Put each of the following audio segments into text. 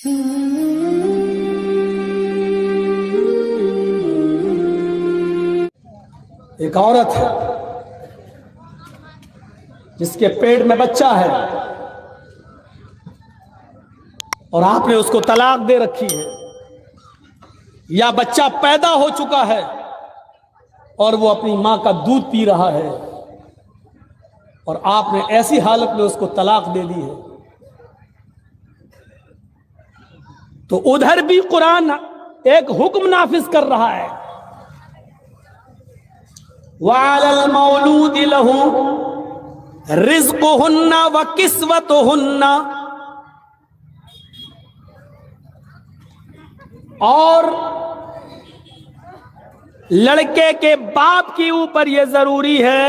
ایک عورت ہے جس کے پیٹ میں بچہ ہے اور آپ نے اس کو طلاق دے رکھی ہے، یا بچہ پیدا ہو چکا ہے اور وہ اپنی ماں کا دودھ پی رہا ہے اور آپ نے ایسی حالت میں اس کو طلاق دے دی ہے، تو ادھر بھی قرآن ایک حکم نافذ کر رہا ہے، وَعَلَى الْمَوْلُودِ لَهُ رِزْقُهُنَّ وَكِسْوَتُهُنَّ، اور لڑکے کے باپ کے اوپر یہ ضروری ہے،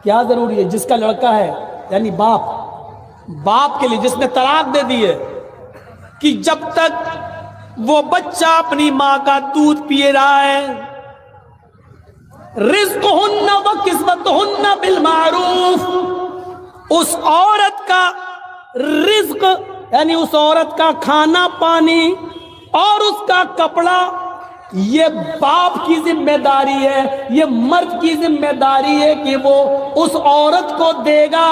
کیا ضروری ہے؟ جس کا لڑکا ہے یعنی باپ کے لیے جس نے طلاق دے دی ہے، کہ جب تک وہ بچہ اپنی ماں کا دودھ پی رہا ہے، رزقهن وکسوتهن بالمعروف، اس عورت کا رزق یعنی اس عورت کا کھانا پانی اور اس کا کپڑا یہ باپ کی ذمہ داری ہے، یہ مرد کی ذمہ داری ہے کہ وہ اس عورت کو دے گا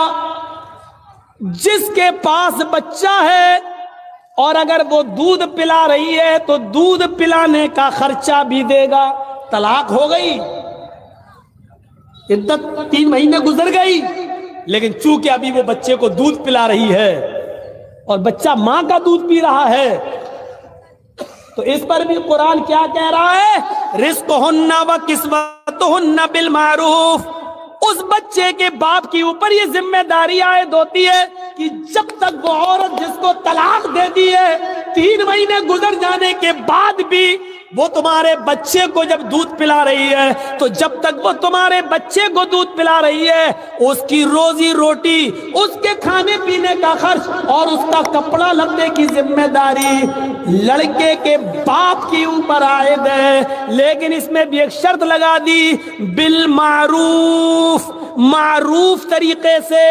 جس کے پاس بچہ ہے، اور اگر وہ دودھ پلا رہی ہے تو دودھ پلانے کا خرچہ بھی دے گا۔ طلاق ہو گئی، عدت 3 مہینے گزر گئی، لیکن چونکہ ابھی وہ بچے کو دودھ پلا رہی ہے اور بچہ ماں کا دودھ پی رہا ہے، تو اس پر بھی قرآن کیا کہہ رہا ہے؟ رزقہن وکسوتہن بالمعروف، اس بچے کے باپ کے اوپر یہ ذمہ داری عائد ہوتی ہے کہ جب تک وہ عورت جس کو طلاق دے دی ہے 3 مہینے گزر جانے کے بعد بھی وہ تمہارے بچے کو جب دودھ پلا رہی ہے، تو جب تک وہ تمہارے بچے کو دودھ پلا رہی ہے، اس کی روزی روٹی، اس کے کھانے پینے کا خرچ اور اس کا کپڑا لتے کی ذمہ داری لڑکے کے باپ کے اوپر عائد ہے۔ لیکن اس میں بھی ایک شرط لگا دی، بالمعروف، معروف طریقے سے۔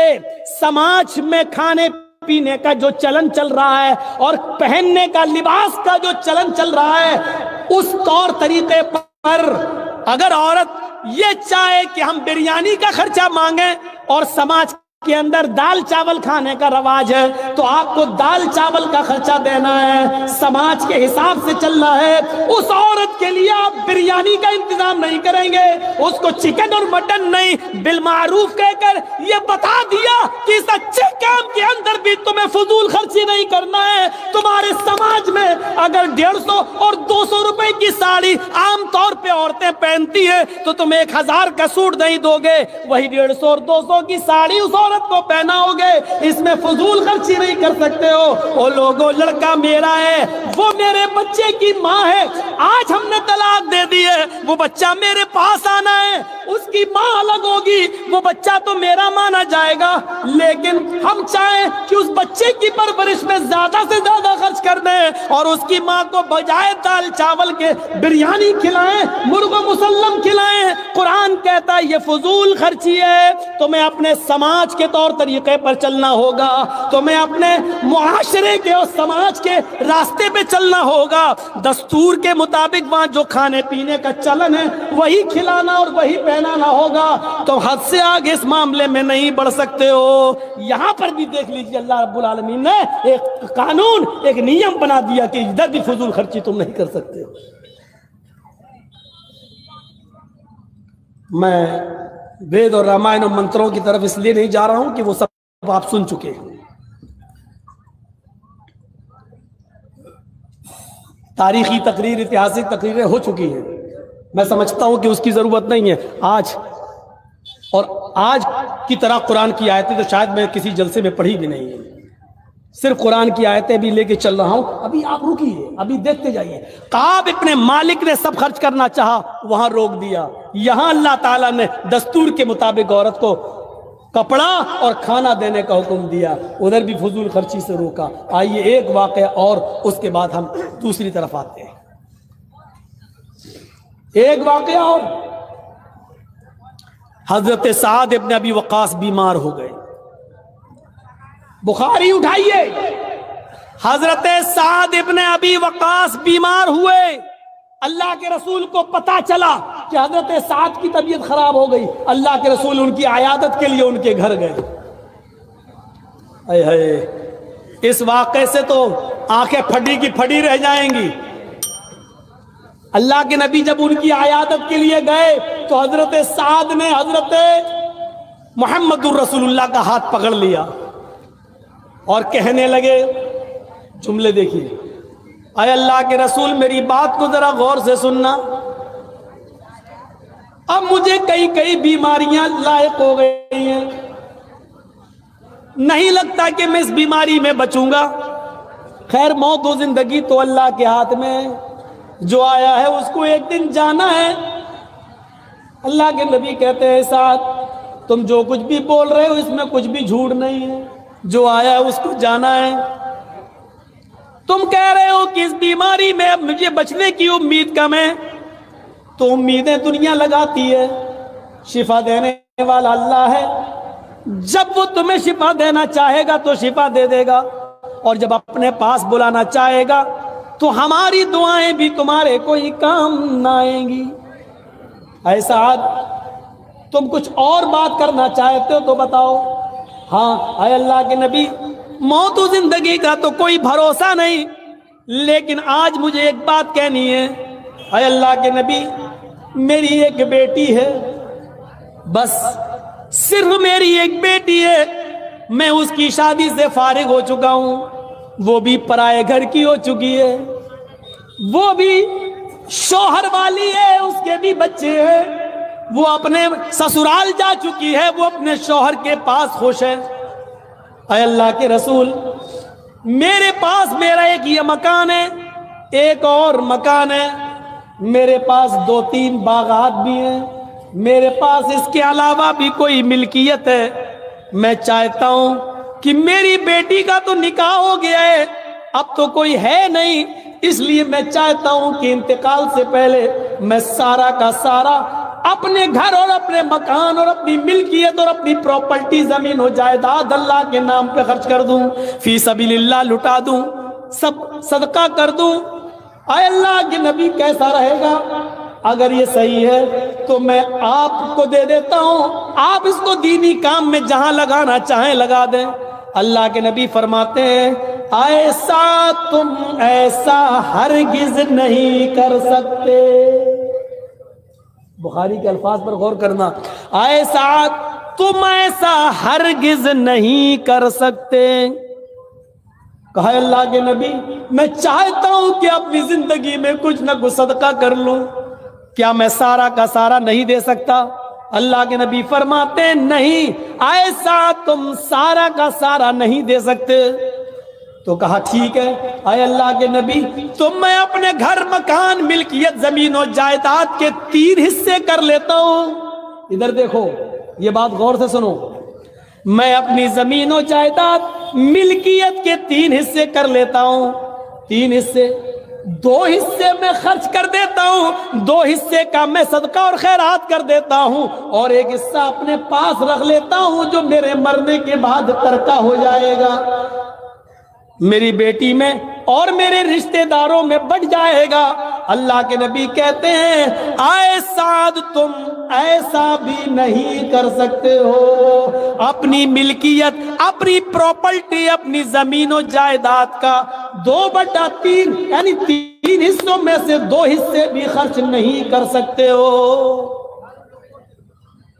سماج میں کھانے پینے کا جو چلن چل رہا ہے اور پہننے کا لباس کا جو چلن چل رہا ہے، اس طور طریقے پر اگر عورت یہ چاہے کہ ہم بریانی کا خرچہ مانگیں اور سماج کے اندر دال چاول کھانے کا رواج ہے تو آپ کو دال چاول کا خرچہ دینا ہے، سماج کے حساب سے چلنا ہے۔ اس عورت کے لیے آپ بریانی کا انتظام نہیں کریں گے، اس کو چکن اور مٹن نہیں، بالمعروف کہہ کر یہ بتا دیا کہ اس اچھے کام کے اندر بھی تمہیں فضول خرچی نہیں کرنا ہے۔ تمہارے سماج میں اگر 150 اور 200 روپے کی ساڑی عام طور پہ عورتیں پہنتی ہیں تو تم 1000 کا سوٹ نہیں دو گے، وہی 150 اور 200 کی ساڑی اس عورت کو پہنا ہوگے، اس میں فضول خرچی نہیں کر سکتے ہو۔ او لوگو، لڑکا میرا ہے، وہ میرے بچے کی ماں ہے، آج ہم نے طلاق دے دی ہے، وہ بچہ میرے پاس آنا ہے، اس کی ماں الگ ہوگی، وہ بچہ تو میرا مانا جائے گا، لیکن ہم چاہیں کہ اس بچے کی پرورش میں زیادہ سے زیادہ خرچ کر دیں اور اس کی ماں کو بجائے دال چاول کے بریانی کھلائیں، مرغ مسلم کھلائیں۔ قرآن کہتا ہے یہ فضول خرچی ہے، تمہیں اپنے سماج کے طور طریقے پر چلنا ہوگا، تمہیں اپنے معاشرے کے اور سماج کے راستے پہ چلنا ہوگا، دستور کے مطابق وہاں جو کھانے پینے کا چلن ہے وہی کھلانا اور وہی پہنانا ہوگا، تو حد سے آگے اس معاملے میں نہیں بڑھ سکتے ہو۔ یہاں پر بھی دیکھ لیجیے اللہ رب العالمین نے ایک قانون، ایک نیم بنا دیا کہ ادھر بھی فضول خرچی تم نہیں کر سکتے ہو۔ میں وید اور رامائن اور منتروں کی طرف اس لیے نہیں جا رہا ہوں کہ وہ سب آپ سن چکے ہیں، تاریخی تقریر، اتہاسک تقریریں ہو چکی ہیں، میں سمجھتا ہوں کہ اس کی ضرورت نہیں ہے۔ آج کی طرح قرآن کی آیتیں تو شاید میں کسی جلسے میں پڑھی بھی نہیں ہے، صرف قرآن کی آیتیں بھی لے کے چل رہا ہوں۔ ابھی آپ رکیے، ابھی دیکھتے جائیے۔ کعب ابن مالک نے سب خرچ کرنا چاہا، وہاں روک دیا۔ یہاں اللہ تعالیٰ نے دستور کے مطابق عورت کو کپڑا اور کھانا دینے کا حکم دیا، ادھر بھی فضول خرچی سے روکا۔ آئیے ایک واقعہ اور اس کے بعد ہم دوسری طرف آتے ہیں۔ ایک واقعہ اور، حضرت سعد ابن ابی وقاص بیمار ہو گئے۔ بخاری اٹھائیے، حضرت سعد ابن ابی وقاص بیمار ہوئے، اللہ کے رسول کو پتا چلا کہ حضرت سعد کی طبیعت خراب ہو گئی، اللہ کے رسول ان کی عیادت کے لیے ان کے گھر گئے۔ اے ہائے، اس واقعے سے تو آنکھیں پھٹی کی پھٹی رہ جائیں گی۔ اللہ کے نبی جب ان کی عیادت کے لیے گئے تو حضرت سعد نے حضرت محمد الرسول اللہ کا ہاتھ پکڑ لیا اور کہنے لگے، جملے دیکھیے، اے اللہ کے رسول میری بات کو ذرا غور سے سننا، اب مجھے کئی بیماریاں لاحق ہو گئی ہیں، نہیں لگتا کہ میں اس بیماری میں بچوں گا۔ خیر موت و زندگی تو اللہ کے ہاتھ میں ہے، جو آیا ہے اس کو ایک دن جانا ہے۔ اللہ کے نبی کہتے ہیں سعد تم جو کچھ بھی بول رہے ہو اس میں کچھ بھی جھوٹ نہیں ہے، جو آیا ہے اس کو جانا ہے۔ تم کہہ رہے ہو کہ اس بیماری میں اب مجھے بچنے کی امید کم ہے، تو امیدیں دنیا لگاتی ہے، شفا دینے والا اللہ ہے، جب وہ تمہیں شفا دینا چاہے گا تو شفا دے دے گا، اور جب اپنے پاس بلانا چاہے گا تو ہماری دعائیں بھی تمہارے کوئی کام نہ آئیں گی۔ اے سعد تم کچھ اور بات کرنا چاہتے ہو تو بتاؤ۔ ہاں اے اللہ کے نبی موت و زندگی کا تو کوئی بھروسہ نہیں، لیکن آج مجھے ایک بات کہنی ہے۔ اے اللہ کے نبی میری ایک بیٹی ہے، بس صرف میری ایک بیٹی ہے، میں اس کی شادی سے فارغ ہو چکا ہوں، وہ بھی پرائے گھر کی ہو چکی ہے، وہ بھی شوہر والی ہے، اس کے بھی بچے ہیں، وہ اپنے سسرال جا چکی ہے، وہ اپنے شوہر کے پاس خوش ہے۔ اے اللہ کے رسول میرے پاس میرا ایک یہ مکان ہے، ایک اور مکان ہے، میرے پاس 2-3 باغات بھی ہیں، میرے پاس اس کے علاوہ بھی کوئی ملکیت ہے، میں چاہتا ہوں کہ میری بیٹی کا تو نکاح ہو گیا ہے، اب تو کوئی ہے نہیں، اس لیے میں چاہتا ہوں کہ انتقال سے پہلے میں سارا کا سارا اپنے گھر اور اپنے مکان اور اپنی ملکیت اور اپنی پراپرٹی زمین و جائیداد اللہ کے نام پہ خرچ کر دوں، فی سبیل اللہ لٹا دوں، سب صدقہ کر دوں۔ اے اللہ کے نبی کیسا رہے گا؟ اگر یہ صحیح ہے تو میں آپ کو دے دیتا ہوں، آپ اس کو دینی کام میں جہاں لگانا چاہیں لگا دیں۔ اللہ کے نبی فرماتے ہیں ایسا تم ایسا ہرگز نہیں کر سکتے، بخاری کے الفاظ پر غور کرنا، ایسا تم ایسا ہرگز نہیں کر سکتے۔ کہا اللہ کے نبی میں چاہتا ہوں کہ اپنی زندگی میں کچھ نہ کچھ صدقہ کر لوں، کیا میں سارا کا سارا نہیں دے سکتا؟ اللہ کے نبی فرماتے ہیں نہیں، ایسا تم سارا کا سارا نہیں دے سکتے۔ تو کہا ٹھیک ہے اے اللہ کے نبی تو میں اپنے گھر مکان ملکیت زمین و جائیداد کے 3 حصے کر لیتا ہوں۔ ادھر دیکھو یہ بات غور سے سنو، میں اپنی زمین و جائیداد ملکیت کے 3 حصے کر لیتا ہوں، 3 حصے، 2 حصے میں خرچ کر دیتا ہوں، 2 حصے کا میں صدقہ اور خیرات کر دیتا ہوں، اور 1 حصہ اپنے پاس رکھ لیتا ہوں جو میرے مرنے کے بعد ترکہ ہو جائے گا، میری بیٹی میں اور میرے رشتہ داروں میں بٹ جائے گا۔ اللہ کے نبی کہتے ہیں اے سعد تم ایسا بھی نہیں کر سکتے ہو، اپنی ملکیت اپنی پراپرٹی اپنی زمین و جائیداد کا 2/3 یعنی 3 حصوں میں سے 2 حصے بھی خرچ نہیں کر سکتے ہو۔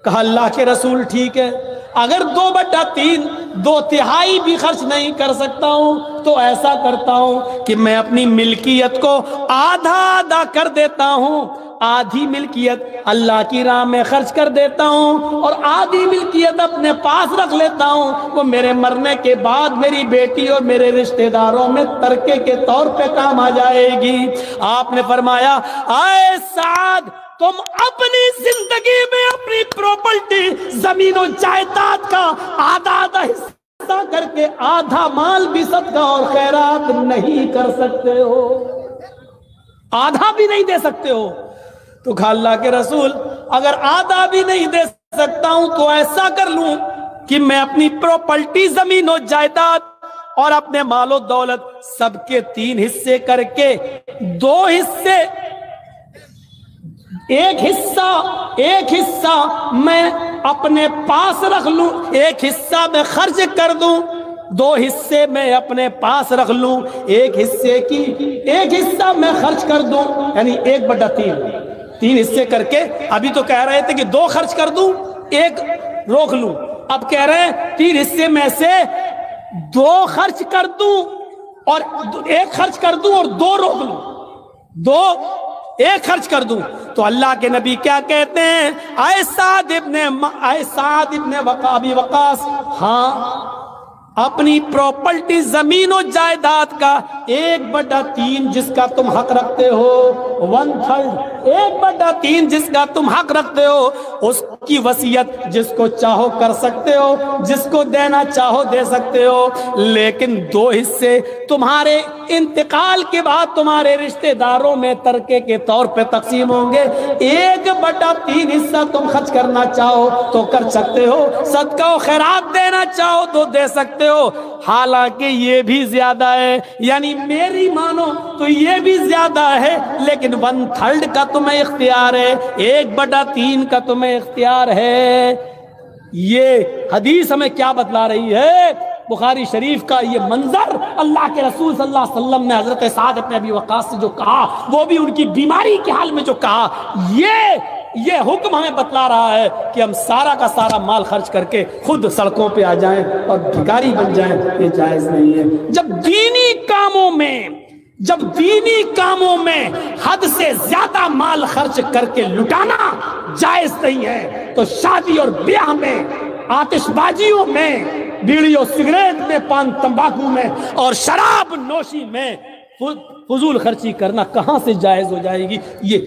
کہا اللہ کے رسول ٹھیک ہے، اگر 2/3 2/3 بھی خرچ نہیں کر سکتا ہوں تو ایسا کرتا ہوں کہ میں اپنی ملکیت کو آدھا کر دیتا ہوں، آدھی ملکیت اللہ کی راہ میں خرچ کر دیتا ہوں اور آدھی ملکیت اپنے پاس رکھ لیتا ہوں، وہ میرے مرنے کے بعد میری بیٹی اور میرے رشتہ داروں میں ترکے کے طور پہ کام آ جائے گی۔ آپ نے فرمایا اے سعد تم اپنی زندگی میں اپنی پراپرٹی زمین و جائیداد کا آدھا حصہ کر کے آدھا مال بھی صدقہ اور خیرات نہیں کر سکتے ہو، آدھا بھی نہیں دے سکتے ہو۔ تو کہا اللہ کے رسول اگر آدھا بھی نہیں دے سکتا ہوں تو ایسا کر لوں کہ میں اپنی پراپرٹی زمین و جائیداد اور اپنے مال و دولت سب کے 3 حصے کر کے 2 حصے، ایک حصہ میں اپنے پاس رکھ لوں، ایک حصہ میں خرچ کر دوں، 2 حصے میں اپنے پاس رکھ لوں، ایک حصہ میں خرچ کر دوں، یعنی 1/3، 3 حصے کر کے، ابھی تو کہہ رہے تھے کہ 2 خرچ کر دوں 1 روک لوں، اب کہہ رہے ہیں 3 حصے میں سے 2 خرچ کر دوں اور 1 خرچ کر دوں اور 2 روک لوں، 1 خرچ کر دوں۔ تو اللہ کے نبی کیا کہتے ہیں، اے سعد ابن ابی وقاص، ہاں اپنی پراپرٹی زمین و جائیداد کا 1/3 جس کا تم حق رکھتے ہو، 1/3 1/3 جس کا تم حق رکھتے ہو، اس کی وصیت جس کو چاہو کر سکتے ہو، جس کو دینا چاہو دے سکتے ہو، لیکن 2 حصے تمہارے انتقال کے بعد تمہارے رشتہ داروں میں ترکے کے طور پہ تقسیم ہوں گے، 1/3 حصہ تم خرچ کرنا چاہو تو کر سکتے ہو، صدقہ و خیرات دینا چاہو تو دے سکتے ہو، حالانکہ یہ بھی زیادہ ہے، یعنی میری مانو تو یہ بھی زیادہ ہے، لیکن 1/3 کا تمہیں اختیار ہے، 1/3 کا تمہیں اختیار ہے۔ یہ حدیث ہمیں کیا بتلا رہی ہے؟ بخاری شریف کا یہ منظر اللہ کے رسول صلی اللہ علیہ وسلم نے حضرت سعد بن ابی وقاص سے جو کہا، وہ بھی ان کی بیماری کے حال میں جو کہا، یہ حکم ہمیں بتلا رہا ہے کہ ہم سارا کا سارا مال خرچ کر کے خود سڑکوں پہ آ جائیں اور بھکاری بن جائیں، یہ جائز نہیں ہے۔ جب دینی کاموں میں حد سے زیادہ مال خرچ کر کے لٹانا جائز نہیں ہے، تو شادی اور بیاہ میں، آتش بازیوں میں، بیڑی اور سگریٹ میں، پان تمباکو میں اور شراب نوشی میں فضول خرچی کرنا کہاں سے جائز ہو جائے گی؟ یہ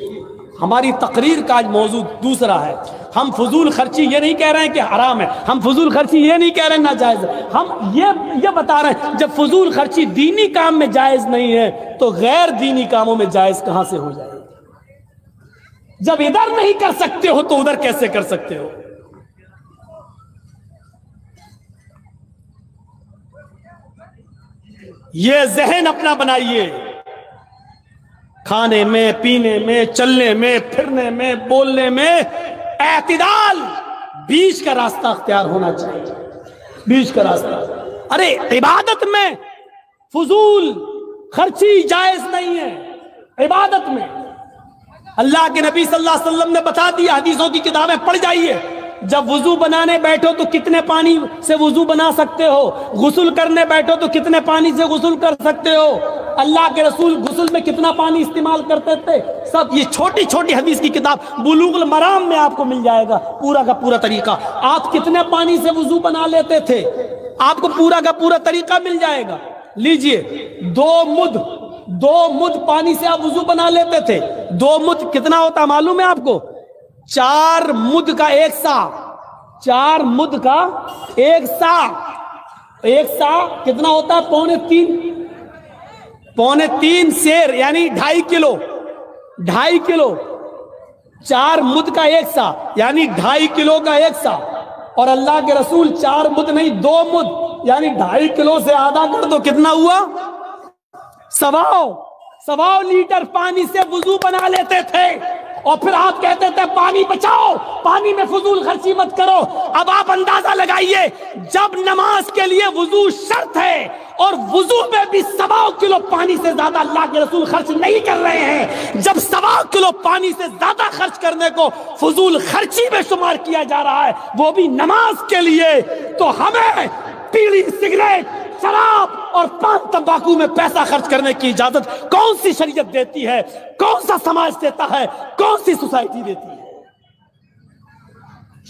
ہماری تقریر کا آج موضوع دوسرا ہے۔ ہم فضول خرچی یہ نہیں کہہ رہے ہیں کہ حرام ہے، ہم فضول خرچی یہ نہیں کہہ رہے ہیں ناجائز ہے، ہم یہ بتا رہے ہیں جب فضول خرچی دینی کام میں جائز نہیں ہے تو غیر دینی کاموں میں جائز کہاں سے ہو جائے گی؟ جب ادھر نہیں کر سکتے ہو تو ادھر کیسے کر سکتے ہو؟ یہ ذہن اپنا بنائیے، کھانے میں، پینے میں، چلنے میں، پھرنے میں، بولنے میں اعتدال، بیچ کا راستہ اختیار ہونا چاہیے، بیچ کا راستہ۔ ارے عبادت میں فضول خرچی جائز نہیں ہے، عبادت میں اللہ کے نبی صلی اللہ علیہ وسلم نے بتا دیا، حدیثوں کی کتابیں پڑھ جائیے، جب وضو بنانے بیٹھو تو کتنے پانی سے وضو بنا سکتے ہو، غسل کرنے بیٹھو تو کتنے پانی سے غسل کر سکتے ہو، اللہ کے رسول غسل میں کتنا پانی استعمال کرتے تھے، سب یہ چھوٹی چھوٹی حدیث کی کتاب بلوغ المرام میں آپ کو مل جائے گا پورا کا پورا طریقہ۔ آپ کتنے پانی سے وضو بنا لیتے تھے، آپ کو پورا کا پورا طریقہ مل جائے گا۔ لیجئے 2 مد پانی سے آپ وضو بنا لیتے تھے، 2 مد کتنا ہوتا معلوم ہے آپ کو؟ 4 مد کا 1 سا، 4 مد کا 1 سا، 1 سا کتنا ہوتا ہے؟ پونے تین سیر، یعنی 2.5 کلو، 2.5 کلو، 4 مد کا 1 سا یعنی 2.5 کلو کا 1 سا، اور اللہ کے رسول 4 مد نہیں 2 مد یعنی 2.5 کلو سے آدھا کر دو کتنا ہوا؟ 1.25 لیٹر پانی سے وضو بنا لیتے تھے، اور پھر آپ کہتے تھے پانی بچاؤ، پانی میں فضول خرچی مت کرو۔ اب آپ اندازہ لگائیے، جب نماز کے لیے وضو شرط ہے اور وضو میں بھی 1.25 کلو پانی سے زیادہ اللہ کے رسول خرچ نہیں کر رہے ہیں، جب 1.25 کلو پانی سے زیادہ خرچ کرنے کو فضول خرچی میں شمار کیا جا رہا ہے، وہ بھی نماز کے لیے، تو ہمیں بیڑی، سگریٹ، شراب اور پان تمباکو میں پیسہ خرچ کرنے کی اجازت کون سی شریعت دیتی ہے؟ کون سا سماج دیتا ہے؟ کون سی سوسائٹی دیتی ہے؟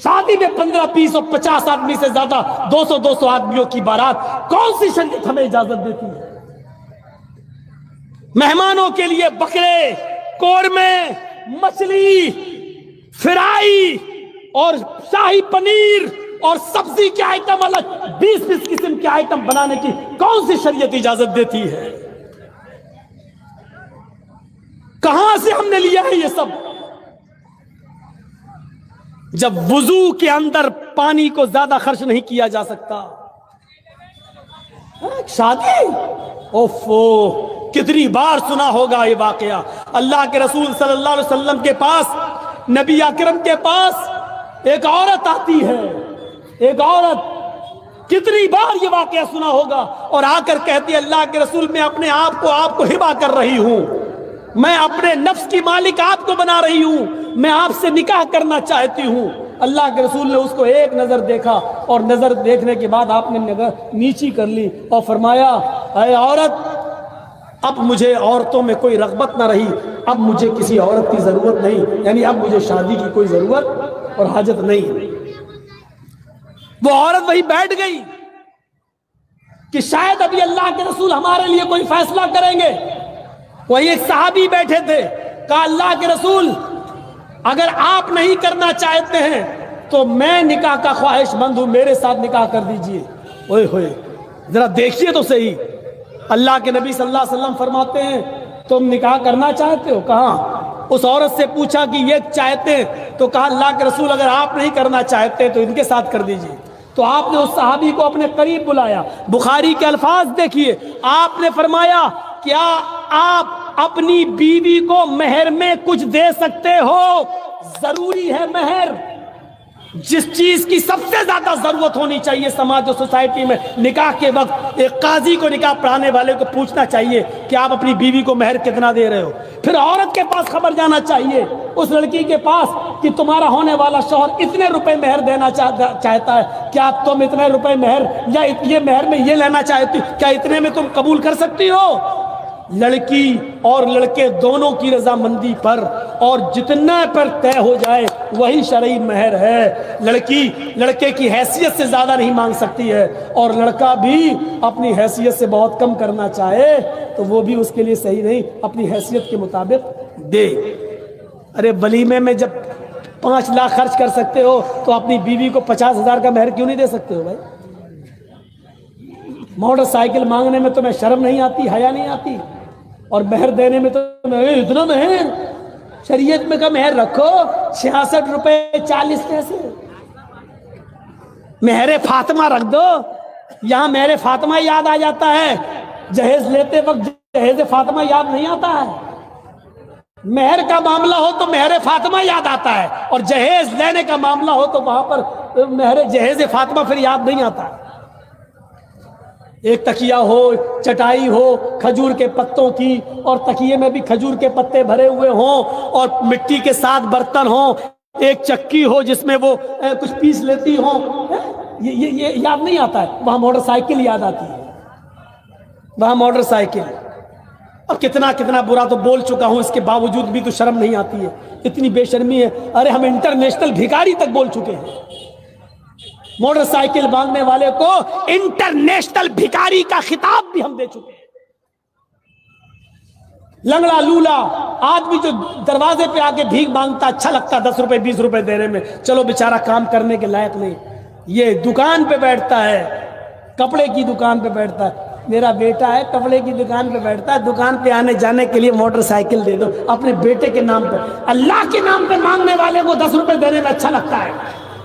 شادی میں 15، 20 اور 50 آدمی سے زیادہ 200 آدمیوں کی بارات کون سی شریعت ہمیں اجازت دیتی ہے؟ مہمانوں کے لیے بکرے، قورمے، مچھلی، فرائی اور شاہی پنیر اور سبزی کے آئٹم الگ 20 قسم کے آئٹم بنانے کی کون سی شریعت اجازت دیتی ہے؟ کہاں سے ہم نے لیا ہے یہ سب؟ جب وضو کے اندر پانی کو زیادہ خرچ نہیں کیا جا سکتا، شادی، اوفو کتنی بار سنا ہوگا یہ واقعہ. اللہ کے رسول صلی اللہ علیہ وسلم کے پاس، نبی اکرم کے پاس ایک عورت آتی ہے، ایک عورت، کتنی بار یہ واقعہ سنا ہوگا، اور آ کر کہتی ہے اللہ کے رسول میں اپنے آپ کو ہبہ کر رہی ہوں، میں اپنے نفس کی مالک آپ کو بنا رہی ہوں، میں آپ سے نکاح کرنا چاہتی ہوں. اللہ کے رسول نے اس کو ایک نظر دیکھا، اور نظر دیکھنے کے بعد آپ نے نظر نیچی کر لی اور فرمایا اے عورت، اب مجھے عورتوں میں کوئی رغبت نہ رہی، اب مجھے کسی عورت کی ضرورت نہیں، یعنی اب مجھے شادی کی کوئی ضرورت اور حاجت نہیں. وہ عورت وہی بیٹھ گئی کہ شاید ابھی اللہ کے رسول ہمارے لیے کوئی فیصلہ کریں گے. وہی ایک صحابی بیٹھے تھے، کہا اللہ کے رسول اگر آپ نہیں کرنا چاہتے ہیں تو میں نکاح کا خواہش مند ہوں، میرے ساتھ نکاح کر دیجئے. اوئے ہوئے ذرا دیکھیے تو صحیح. اللہ کے نبی صلی اللہ علیہ وسلم فرماتے ہیں تم نکاح کرنا چاہتے ہو؟ کہاں. اس عورت سے پوچھا کہ یہ چاہتے ہیں؟ تو کہا اللہ کے رسول اگر آپ نہیں کرنا چاہتے تو ان کے ساتھ کر دیجئے. تو آپ نے اس صحابی کو اپنے قریب بلایا. بخاری کے الفاظ دیکھیے، آپ نے فرمایا کیا آپ اپنی بیوی کو مہر میں کچھ دے سکتے ہو؟ ضروری ہے مہر. جس چیز کی سب سے زیادہ ضرورت ہونی چاہیے سماج و سوسائٹی میں، نکاح کے وقت ایک قاضی کو، نکاح پڑھانے والے کو پوچھنا چاہیے کہ آپ اپنی بیوی کو مہر کتنا دے رہے ہو. پھر عورت کے پاس خبر جانا چاہیے، اس لڑکی کے پاس، کہ تمہارا ہونے والا شوہر اتنے روپے مہر دینا چاہتا ہے، کیا تم اتنے روپے مہر یا یہ مہر میں یہ لینا چاہتی، کیا اتنے میں تم قبول کر سکتی ہو؟ لڑکی اور لڑکے دونوں کی رضامندی پر، اور جتنا پر طے ہو جائے وہی شرعی مہر ہے. لڑکی لڑکے کی حیثیت سے زیادہ نہیں مانگ سکتی ہے، اور لڑکا بھی اپنی حیثیت سے بہت کم کرنا چاہے تو وہ بھی اس کے لیے صحیح نہیں، اپنی حیثیت کے مطابق دے. ارے ولیمے میں جب 5 لاکھ خرچ کر سکتے ہو تو اپنی بیوی کو 50,000 کا مہر کیوں نہیں دے سکتے ہو بھائی؟ موٹر سائیکل مانگنے میں تمہیں شرم نہیں آتی، حیا نہیں آتی؟ اور مہر دینے میں تو اتنا مہر، شریعت میں کا مہر رکھو 66 روپے 40 پیسے. مہر فاطمہ رکھ دو. یہاں مہر فاطمہ یاد آ جاتا ہے، جہیز لیتے وقت جہیز فاطمہ یاد نہیں آتا ہے. مہر کا معاملہ ہو تو مہر فاطمہ یاد آتا ہے، اور جہیز لینے کا معاملہ ہو تو وہاں پر مہر جہیز فاطمہ پھر یاد نہیں آتا. ایک تکیہ ہو، چٹائی ہو کھجور کے پتوں کی، اور تکیے میں بھی کھجور کے پتے بھرے ہوئے ہوں، اور مٹی کے ساتھ برتن ہوں، ایک چکی ہو جس میں وہ کچھ پیس لیتی ہوں، یہ یاد نہیں آتا ہے. وہاں موٹر سائیکل یاد آتی ہے، وہاں موٹر سائیکل. اب کتنا برا تو بول چکا ہوں، اس کے باوجود بھی تو شرم نہیں آتی ہے، اتنی بے شرمی ہے. ارے ہم انٹرنیشنل بھکاری تک بول چکے ہیں. موٹر سائیکل مانگنے والے کو انٹرنیشنل بھکاری کا خطاب بھی ہم دے چکے ہیں. لنگڑا لولا آدمی جو دروازے پہ آ کے بھیک مانگتا، اچھا لگتا 10 روپے 20 روپے دینے میں، چلو بیچارہ کام کرنے کے لائق نہیں. یہ دکان پہ بیٹھتا ہے، کپڑے کی دکان پہ بیٹھتا ہے. میرا بیٹا ہے کپڑے کی دکان پہ بیٹھتا ہے، دکان پہ آنے جانے کے لیے موٹر سائیکل دے دو اپنے بیٹے کے نام پہ. اللہ کے نام پہ مانگنے والے کو 10 روپے دینے میں اچھا لگتا ہے.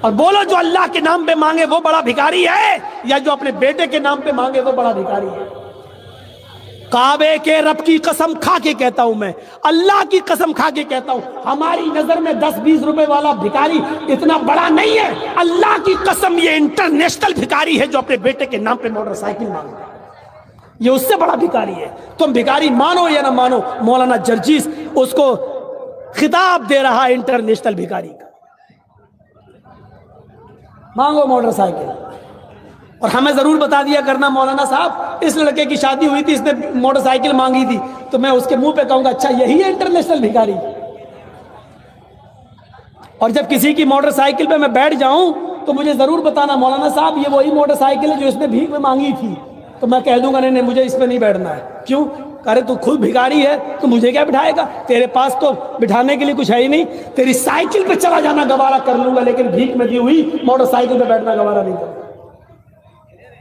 اور بولو جو اللہ کے نام پہ مانگے وہ بڑا بھکاری ہے، یا جو اپنے بیٹے کے نام پہ مانگے وہ بڑا بھکاری ہے؟ کعبے کے رب کی قسم کھا کے کہتا ہوں، میں اللہ کی قسم کھا کے کہتا ہوں، ہماری نظر میں 10-20 روپے والا بھکاری اتنا بڑا نہیں ہے. اللہ کی قسم یہ انٹرنیشنل بھکاری ہے جو اپنے بیٹے کے نام پہ موٹر سائیکل مانگتا ہے. یہ اس سے بڑا بھکاری ہے. تم بھکاری مانو یا نہ مانو، مولانا جرجیس اس کو خطاب دے رہا ہے انٹرنیشنل بھکاری کا. مانگو موٹر سائیکل. اور ہمیں ضرور بتا دیا کرنا مولانا صاحب اس لڑکے کی شادی ہوئی تھی، اس نے موٹر سائیکل مانگی تھی، تو میں اس کے منہ پہ کہوں گا اچھا یہی ہے انٹرنیشنل بھکاری. اور جب کسی کی موٹر سائیکل پہ میں بیٹھ جاؤں تو مجھے ضرور بتانا مولانا صاحب یہ وہی موٹر سائیکل ہے جو اس نے بھیک میں مانگی تھی. تو میں کہہ دوں گا نہیں مجھے اس پہ نہیں بیٹھنا ہے. کیوں؟ ارے تو خود بھکاری ہے تو مجھے کیا بٹھائے گا؟ تیرے پاس تو بٹھانے کے لیے کچھ ہے ہی نہیں. تیری سائیکل پہ چلا جانا گوارا کر لوں گا، لیکن بھیک میں دی ہوئی موٹر سائیکل پہ بیٹھنا گوارا نہیں کروں.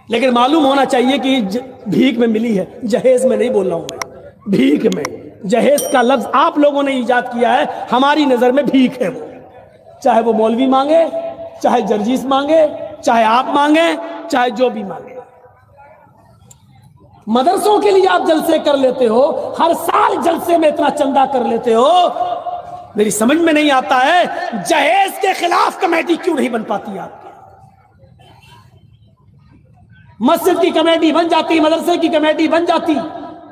لیکن معلوم ہونا چاہیے کہ بھیک میں ملی ہے، جہیز میں نہیں بول رہا ہوں میں، بھیک میں. جہیز کا لفظ آپ لوگوں نے ایجاد کیا ہے، ہماری نظر میں بھیک ہے. وہ چاہے وہ مولوی مانگے، چاہے جرجیس مانگے، چاہے آپ مانگیں، چاہے جو بھی مانگے. مدرسوں کے لیے آپ جلسے کر لیتے ہو، ہر سال جلسے میں اتنا چندہ کر لیتے ہو، میری سمجھ میں نہیں آتا ہے جہیز کے خلاف کمیٹی کیوں نہیں بن پاتی آپ کی؟ مسجد کی کمیٹی بن جاتی، مدرسے کی کمیٹی بن جاتی،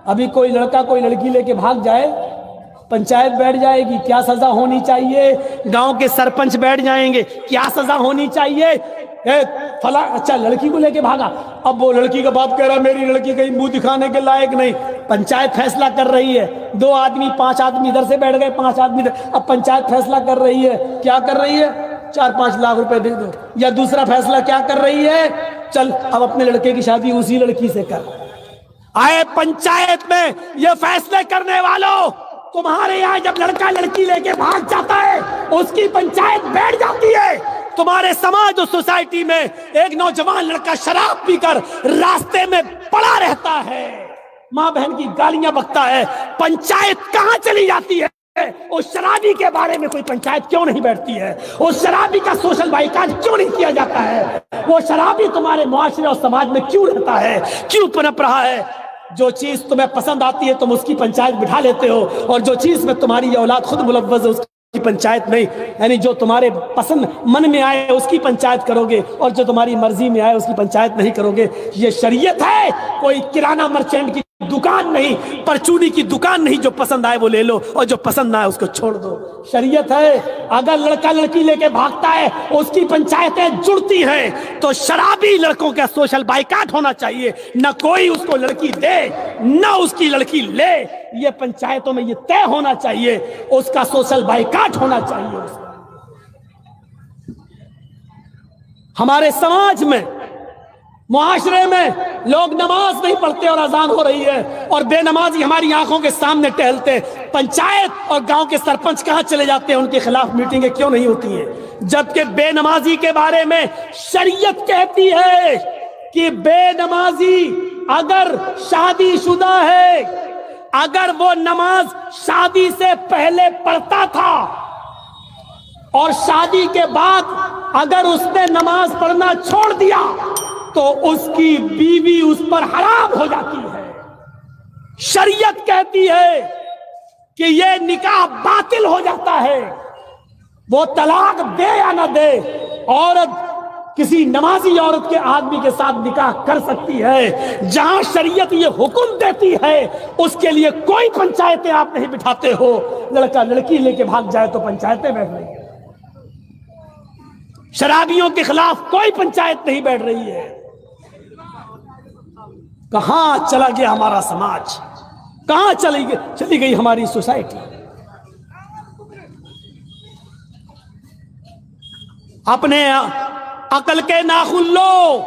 ابھی کوئی لڑکا کوئی لڑکی لے کے بھاگ جائے، پنچایت بیٹھ جائے گی، کیا سزا ہونی چاہیے؟ گاؤں کے سرپنچ بیٹھ جائیں گے، کیا سزا ہونی چاہیے؟ فلاں اچھا لڑکی کو لے کے بھاگا، اب وہ لڑکی کا باپ کہہ رہا میری لڑکی کہیں منہ دکھانے کے لائق نہیں، پنچایت فیصلہ کر رہی ہے، 2 آدمی 5 آدمی ادھر سے بیٹھ گئے، 5 آدمی ادھر، اب پنچایت فیصلہ کر رہی ہے، کیا کر رہی ہے؟ 4-5 لاکھ روپے دے دو، یا دوسرا فیصلہ کیا کر رہی ہے؟ چل اب اپنے لڑکے کی شادی اسی لڑکی سے کر۔ آئے پنچایت میں یہ فیصلے کرنے والوں، تمہارے یہاں جب لڑکا لڑکی لے کے بھاگ جاتا ہے اس کی پنچایت بیٹھ جاتی ہے، تمہارے سماج اور سوسائٹی میں ایک نوجوان لڑکا شراب پی کر راستے میں پڑا رہتا ہے، ماں بہن کی گالیاں بکتا ہے، پنچایت کہاں چلی جاتی ہے؟ اس شرابی کے بارے میں کوئی پنچایت کیوں نہیں بیٹھتی ہے؟ اس شرابی کا سوشل بائیکاٹ کیوں نہیں کیا جاتا ہے؟ وہ شرابی تمہارے معاشرے اور سماج میں کیوں رہتا ہے، کیوں پنپ رہا ہے؟ جو چیز تمہیں پسند آتی ہے تم اس کی پنچایت بٹھا لیتے ہو، اور جو چیز میں تمہاری یہ اولاد خود ملوث ہے اس کی پنچایت نہیں، یعنی جو تمہارے پسند من میں آئے اس کی پنچایت کرو گے اور جو تمہاری مرضی میں آئے اس کی پنچایت نہیں کرو گے۔ یہ شریعت ہے، کوئی کرانہ مرچینٹ کی دکان نہیں، پرچونی کی دکان نہیں، جو پسند آئے وہ لے لو اور جو پسند نہ آئے اس کو چھوڑ دو۔ شریعت ہے، اگر لڑکا لڑکی لے کے بھاگتا ہے اس کی پنچایتیں جڑتی ہیں، تو شرابی لڑکوں کا سوشل بائیکاٹ ہونا چاہیے، نہ کوئی اس کو لڑکی دے نہ اس کی لڑکی لے، یہ پنچایتوں میں یہ طے ہونا چاہیے، اس کا سوشل بائیکاٹ ہونا چاہیے۔ ہمارے سماج میں معاشرے میں لوگ نماز نہیں پڑھتے اور اذان ہو رہی ہے اور بے نمازی ہماری آنکھوں کے سامنے ٹہلتے، پنچایت اور گاؤں کے سرپنچ کہاں چلے جاتے ہیں؟ ان کے خلاف میٹنگیں کیوں نہیں ہوتی ہیں؟ جبکہ بے نمازی کے بارے میں شریعت کہتی ہے کہ بے نمازی اگر شادی شدہ ہے، اگر وہ نماز شادی سے پہلے پڑھتا تھا اور شادی کے بعد اگر اس نے نماز پڑھنا چھوڑ دیا تو اس کی بیوی اس پر حرام ہو جاتی ہے۔ شریعت کہتی ہے کہ یہ نکاح باطل ہو جاتا ہے، وہ طلاق دے یا نہ دے، عورت کسی نمازی عورت کے آدمی کے ساتھ نکاح کر سکتی ہے۔ جہاں شریعت یہ حکم دیتی ہے اس کے لیے کوئی پنچایتیں آپ نہیں بٹھاتے ہو، لڑکا لڑکی لے کے بھاگ جائے تو پنچایتیں بیٹھ رہی ہیں، شرابیوں کے خلاف کوئی پنچایت نہیں بیٹھ رہی ہے۔ کہاں چلا گیا ہمارا سماج؟ کہاں چلی گئی ہماری سوسائٹی؟ اپنے عقل کے ناخن لو،